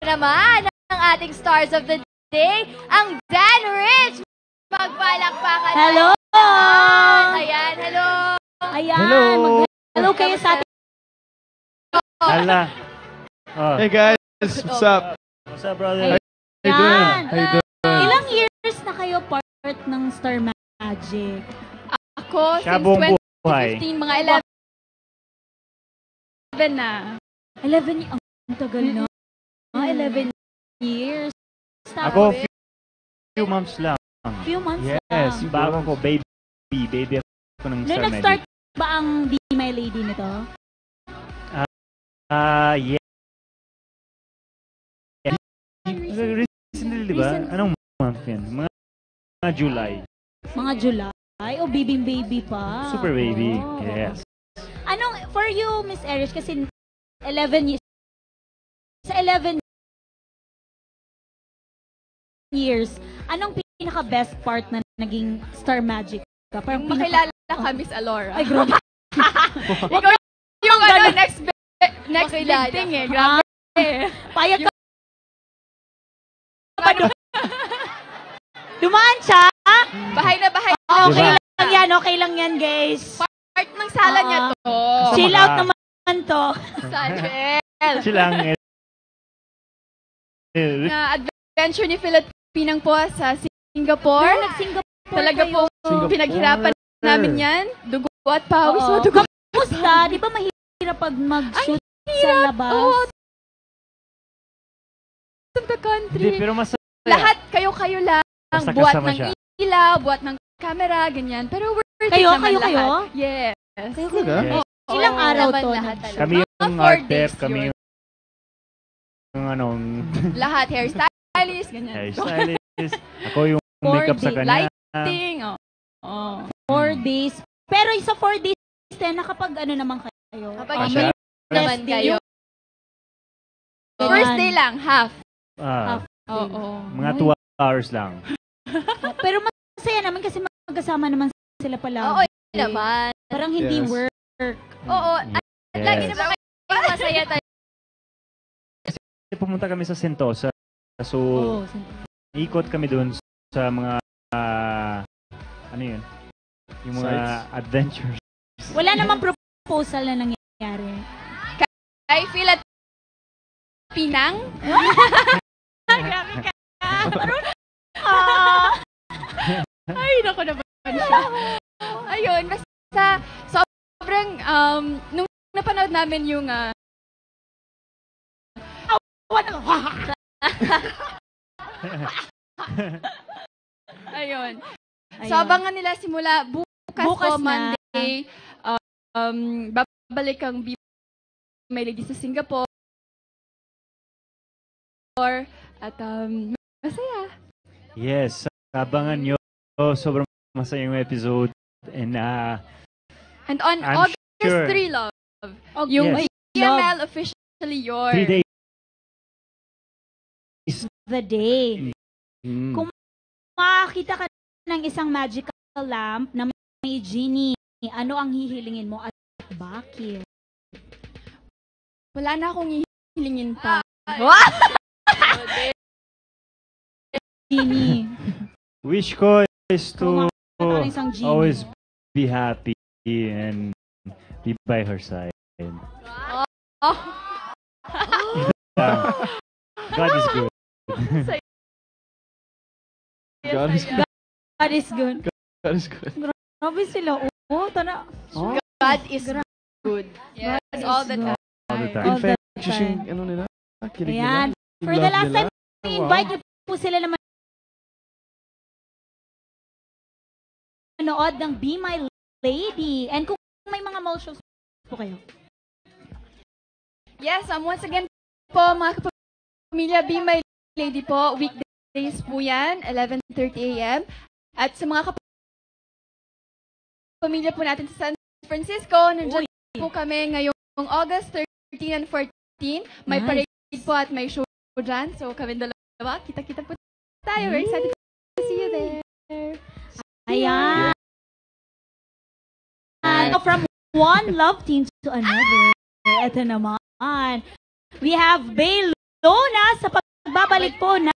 naman ang ating stars of the day, ang Dan Rich. Magpalakpakan. Hello! Ayan, hello. Ayan, Hello! hello kayo sa ating... Hala. Hey guys, what's up? What's up, brother? How you doing? How you doing? Ilang years na kayo part ng Star Magic? Ako, Siya since buong buhay. 2015, mga 11 na. 11 years. Ang tagal na. 11 years. Ako, few months lang. Few months Yes, lang. bago ko, baby ako ng Noong Star nag-start Magic. ba ang Be My Lady nito? Yeah. Recently, di ba? Anong month yan? Mga July. Mga July? O Bibing Baby pa? Super baby. Oh. Yes. Anong, for you, Miss Erish, kasi 11 years, sa 11 years, anong pinaka-best part na naging Star Magic ka? Parang Makilala ka, Miss Alora. Ay, grabe. Ikaw yung ano, next big thing eh. Grabe. Payag ka pa doon. Dumaan siya? Bahay na bahay. Okay Diba? lang yan, okay lang yan, guys. Part ng sala niya to. Chill out naman to. Sajel. Siya lang. Na adventure ni Filipinang po sa Singapore. Nag-Singapore Talaga kayo. po, pinaghirapan namin yan. Dugo at pawis. Oo. Dugo. Kamusta? Di ba mahirap pag mag-shoot sa labas? Oo. Of the Hindi, country. pero masaya. Lahat kayo lang. Basta Buhat kasama ng siya. ilaw, buhat ng camera, ganyan. Pero worth it Kayo? naman Kayo? lahat. Yes. Talaga? Yes. Ilang Oo, araw naman to lahat nag-shoot? talaga. Kami yung Mga 4 art days dep, kami yun. yung anong Lahat, hairstylist, ganyan. hairstylist. Ako yung 4 makeup sa days. kanya. Lighting, oh. 4 days. Pero isa 4 days din, nakapag ano naman kayo? Kapag siya. naman kayo. Ganyan. First day lang, half. Ah, Oo. mga 2 hours lang. Pero masaya naman kasi magkasama naman sila pala. Oo, naman. Parang hindi Yes. work. Oo, at lagi Yes. naman kayo masaya tayo. Pumunta kami sa Sentosa. So, Oo. ikot kami doon sa mga ano yun? Yung mga Sites. adventures. Wala namang proposal na nangyayari. Kay Philip Pinang. Grabe ka. Ay, naku naman siya. Ayun, basta sobrang, nung napanood namin yung, ayun. So, abangan nila simula bukas po, na. Monday. Babalik ang Be My Lady sa Singapore. At, masaya. Yes, abangan nyo. Sobrang masayang episode. And And on I'm August sure 3, love, Yung Yes. PML officially yours. 3 days. the day. Mm. Kung makakita ka ng isang magical lamp na may genie, ano ang hihilingin mo at bakit? Wala na akong hihilingin pa. Genie. Wish ko is Kung to makakita ka ng isang genie. always be happy and be by her side. Oh. God is good. God is good. God is good. God is good. Grabe sila. Oh, tara. Oh, God is good. Yes, God all is the good. time. All the time. All the infectious time. yung ano nila. Kilig Ayan. nila. Yung For the love last nila. time, i-invite niyo po sila naman manood ng Be My Lady. And kung may mga mall shows po kayo. Yes, once again po, mga kapamilya, Be My Lady po, weekdays po yan, 11:30 a.m. At sa mga kapamilya po natin sa San Francisco, nandiyan po kami ngayong August 13 and 14. May Nice. parade po at may show dyan. So kami dalawa, kita-kita po tayo. We're excited to see you there. Ayan. From one love team to another. Ito naman. We have Bale Lona sa pagbabalik po na